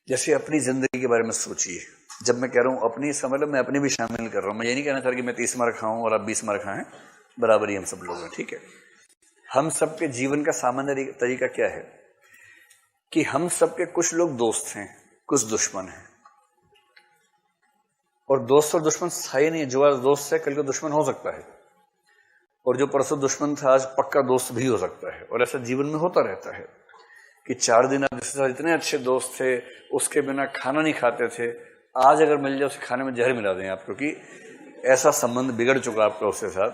जैसे अपनी जिंदगी के बारे में सोचिए। जब मैं कह रहा हूं अपनी, इसका मतलब मैं अपनी भी शामिल कर रहा हूं। मैं ये नहीं कहना चाह रहा कि मैं 30 मार्क खाऊं और आप 20 मार्क खाएं, बराबर ही हम सब लोग हैं, ठीक है। हम सबके जीवन का सामान्य तरीका क्या है कि हम सबके कुछ लोग दोस्त हैं, कुछ दुश्मन हैं। और दोस्त और दुश्मन स्थायी नहीं है। जो आज दोस्त है कल को दुश्मन हो सकता है, और जो परसों दुश्मन था आज पक्का दोस्त भी हो सकता है। और ऐसा जीवन में होता रहता है कि 4 दिन आप जिसके साथ इतने अच्छे दोस्त थे, उसके बिना खाना नहीं खाते थे, आज अगर मिल जाए उसे खाने में जहर मिला दें आप, क्योंकि ऐसा संबंध बिगड़ चुका आपका उसके साथ,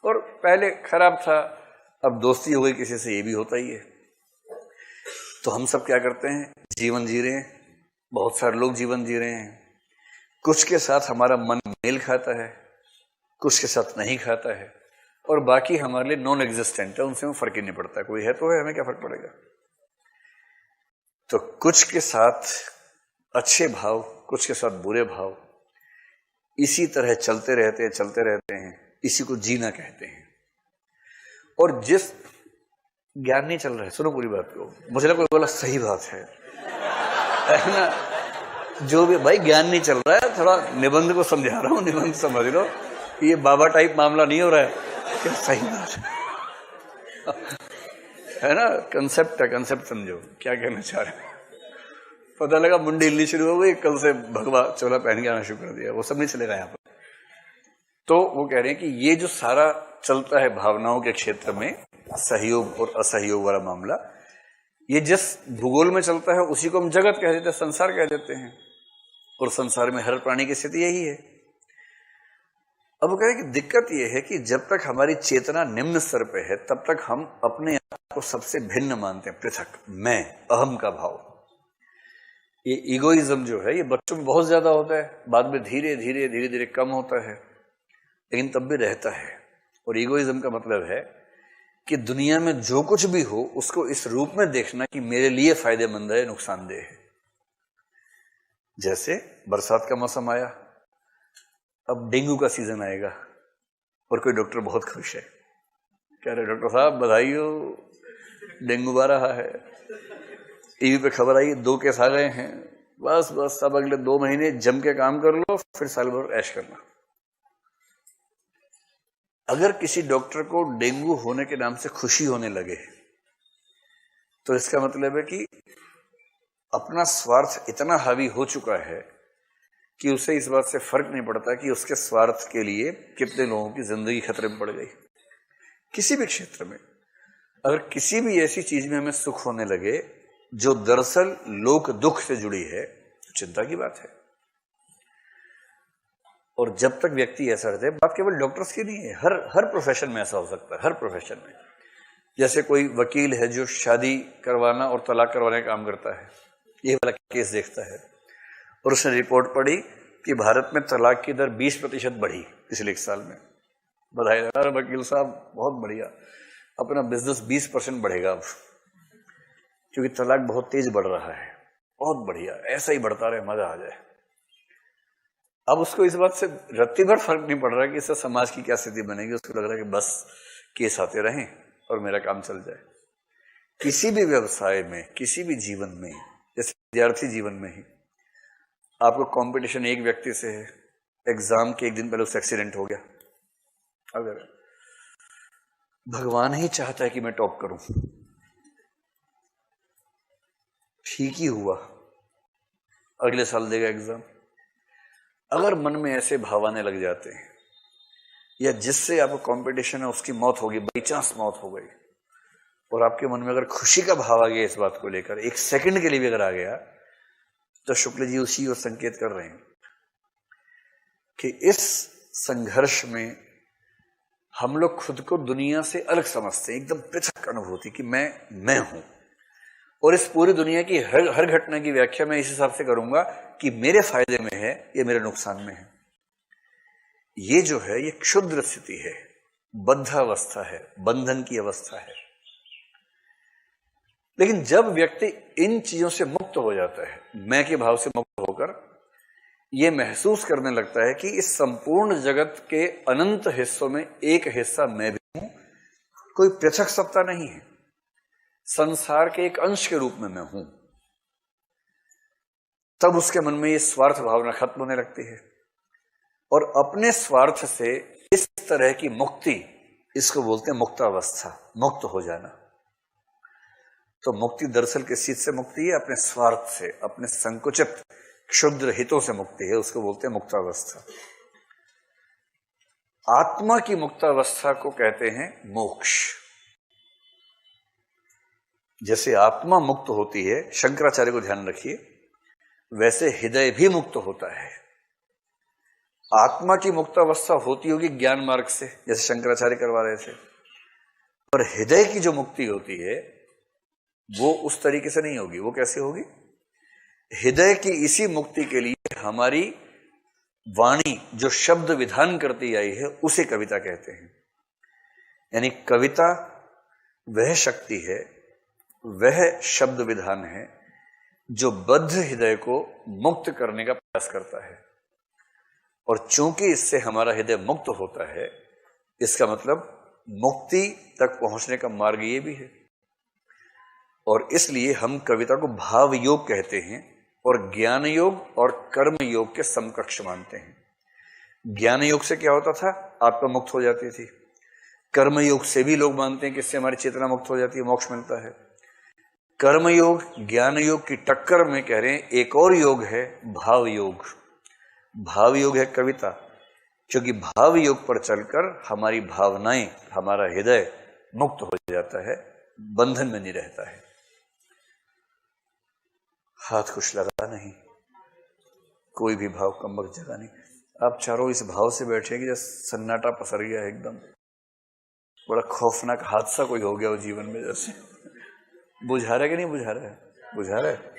और पहले खराब था, अब दोस्ती हो गई किसी से, ये भी होता ही है। तो हम सब क्या करते हैं, जीवन जी रहे हैं, बहुत सारे लोग जीवन जी रहे हैं। कुछ के साथ हमारा मन मेल खाता है, कुछ के साथ नहीं खाता है, और बाकी हमारे लिए नॉन एग्जिस्टेंट है, उनसे हमें फर्क ही नहीं पड़ता। कोई है तो है, हमें क्या फर्क पड़ेगा। तो कुछ के साथ अच्छे भाव, कुछ के साथ बुरे भाव, इसी तरह चलते रहते हैं। इसी को जीना कहते हैं। और जिस ज्ञान नहीं चल रहा है, सुनो पूरी बात को, मुझे लगा कोई बोला सही बात है ना। जो भी भाई ज्ञान नहीं चल रहा है, थोड़ा निबंध को समझा रहा हूं, निबंध समझ लो, ये बाबा टाइप मामला नहीं हो रहा है। क्या सही बात है ना। कंसेप्ट है, कंसेप्ट समझो क्या कहना चाह रहे हैं। पता लगा मुंडी हिलनी शुरू हो गई, कल से भगवा चोला पहन के आना शुरू कर दिया, वो सब नहीं चलेगा यहाँ पर। तो वो कह रहे हैं कि ये जो सारा चलता है भावनाओं के क्षेत्र में, सहयोग और असहयोग वाला मामला, ये जिस भूगोल में चलता है उसी को हम जगत कह देते हैं, संसार कह देते हैं। और संसार में हर प्राणी की स्थिति यही है। अब वो कह रहे हैं कि दिक्कत यह है कि जब तक हमारी चेतना निम्न स्तर पे है, तब तक हम अपने आप को सबसे भिन्न मानते हैं, पृथक, मैं, अहम का भाव। ये ईगोइज्म जो है, ये बच्चों में बहुत ज्यादा होता है, बाद में धीरे धीरे कम होता है, लेकिन तब भी रहता है। और ईगोइज्म का मतलब है कि दुनिया में जो कुछ भी हो उसको इस रूप में देखना कि मेरे लिए फायदेमंद है, नुकसानदेह है। जैसे बरसात का मौसम आया, अब डेंगू का सीजन आएगा, और कोई डॉक्टर बहुत खुश है, कह रहे डॉक्टर साहब बधाई हो, डेंगू आ रहा है, टीवी पे खबर आई 2 केस आ गए हैं, बस बस अब अगले 2 महीने जम के काम कर लो, फिर साल भर ऐश करना। अगर किसी डॉक्टर को डेंगू होने के नाम से खुशी होने लगे, तो इसका मतलब है कि अपना स्वार्थ इतना हावी हो चुका है कि उसे इस बात से फर्क नहीं पड़ता कि उसके स्वार्थ के लिए कितने लोगों की जिंदगी खतरे में पड़ गई। किसी भी क्षेत्र में अगर किसी भी ऐसी चीज में हमें सुख होने लगे जो दरअसल लोक दुख से जुड़ी है, तो चिंता की बात है। और जब तक व्यक्ति ऐसा रहता है, बात केवल डॉक्टर्स की नहीं है, हर प्रोफेशन में ऐसा हो सकता है, हर प्रोफेशन में। जैसे कोई वकील है जो शादी करवाना और तलाक करवाने का काम करता है, ये वाला केस देखता है, और उसने रिपोर्ट पढ़ी कि भारत में तलाक की दर 20% बढ़ी पिछले 1 साल में। बधाई, वकील साहब बहुत बढ़िया, अपना बिजनेस 20% बढ़ेगा अब, क्योंकि तलाक बहुत तेज बढ़ रहा है। बहुत बढ़िया, ऐसा ही बढ़ता रहे, मजा आ जाए। अब उसको इस बात से रत्ती भर फर्क नहीं पड़ रहा कि इससे समाज की क्या स्थिति बनेगी। उसको लग रहा है कि बस केस आते रहें और मेरा काम चल जाए। किसी भी व्यवसाय में, किसी भी जीवन में, जैसे विद्यार्थी जीवन में ही आपको कंपटीशन एक व्यक्ति से है, एग्जाम के 1 दिन पहले उससे एक्सीडेंट हो गया, अगर भगवान ही चाहता है कि मैं टॉप करूं, ठीक ही हुआ, अगले साल देगा एग्जाम। अगर मन में ऐसे भाव आने लग जाते हैं, या जिससे आपको कंपटीशन है उसकी मौत होगी, बाई चांस मौत हो गई, और आपके मन में अगर खुशी का भाव आ गया इस बात को लेकर, 1 सेकंड के लिए भी अगर आ गया, तो शुक्ल जी उसी और संकेत कर रहे हैं कि इस संघर्ष में हम लोग खुद को दुनिया से अलग समझते हैं, एकदम पृथक अनुभूति कि मैं हूं, और इस पूरी दुनिया की हर घटना की व्याख्या मैं इस हिसाब से करूंगा कि मेरे फायदे में है या मेरे नुकसान में है। ये जो है ये क्षुद्र स्थिति है, बद्धावस्था है, बंधन की अवस्था है। लेकिन जब व्यक्ति इन चीजों से मुक्त हो जाता है, मैं के भाव से मुक्त होकर यह महसूस करने लगता है कि इस संपूर्ण जगत के अनंत हिस्सों में एक हिस्सा मैं भी हूं, कोई पृथक सत्ता नहीं है, संसार के एक अंश के रूप में मैं हूं। तब उसके मन में ये स्वार्थ भावना खत्म होने लगती है और अपने स्वार्थ से इस तरह की मुक्ति, इसको बोलते हैं मुक्तावस्था, मुक्त हो जाना। तो मुक्ति दरअसल किस चीज से मुक्ति है? अपने स्वार्थ से, अपने संकुचित क्षुद्र हितों से मुक्ति है, उसको बोलते हैं मुक्तावस्था। आत्मा की मुक्तावस्था को कहते हैं मोक्ष। जैसे आत्मा मुक्त होती है, शंकराचार्य को ध्यान रखिए, वैसे हृदय भी मुक्त होता है। आत्मा की मुक्तावस्था होती होगी ज्ञान मार्ग से, जैसे शंकराचार्य करवा रहे थे, पर हृदय की जो मुक्ति होती है वो उस तरीके से नहीं होगी। वो कैसे होगी? हृदय की इसी मुक्ति के लिए हमारी वाणी जो शब्द विधान करती आई है उसे कविता कहते हैं। यानी कविता वह शक्ति है, वह शब्द विधान है जो बद्ध हृदय को मुक्त करने का प्रयास करता है। और चूंकि इससे हमारा हृदय मुक्त होता है, इसका मतलब मुक्ति तक पहुंचने का मार्ग ये भी है। और इसलिए हम कविता को भाव योग कहते हैं और ज्ञान योग और कर्म योग के समकक्ष मानते हैं। ज्ञान योग से क्या होता था? आत्मा मुक्त हो जाती थी। कर्म योग से भी लोग मानते हैं कि इससे हमारी चेतना मुक्त हो जाती है, मोक्ष मिलता है। कर्म योग ज्ञान योग की टक्कर में कह रहे हैं एक और योग है भाव योग। भाव योग है कविता, क्योंकि भाव योग पर चलकर हमारी भावनाएं, हमारा हृदय मुक्त हो जाता है, बंधन में नहीं रहता है। हाथ कुछ लगा नहीं, कोई भी भाव कमबख्त जगह नहीं। आप चारों इस भाव से बैठे कि जैसे सन्नाटा पसर गया है, एकदम बड़ा खौफनाक हादसा कोई हो गया हो जीवन में। जैसे बुझा रहा है कि नहीं बुझा रहा है? बुझा रहा है।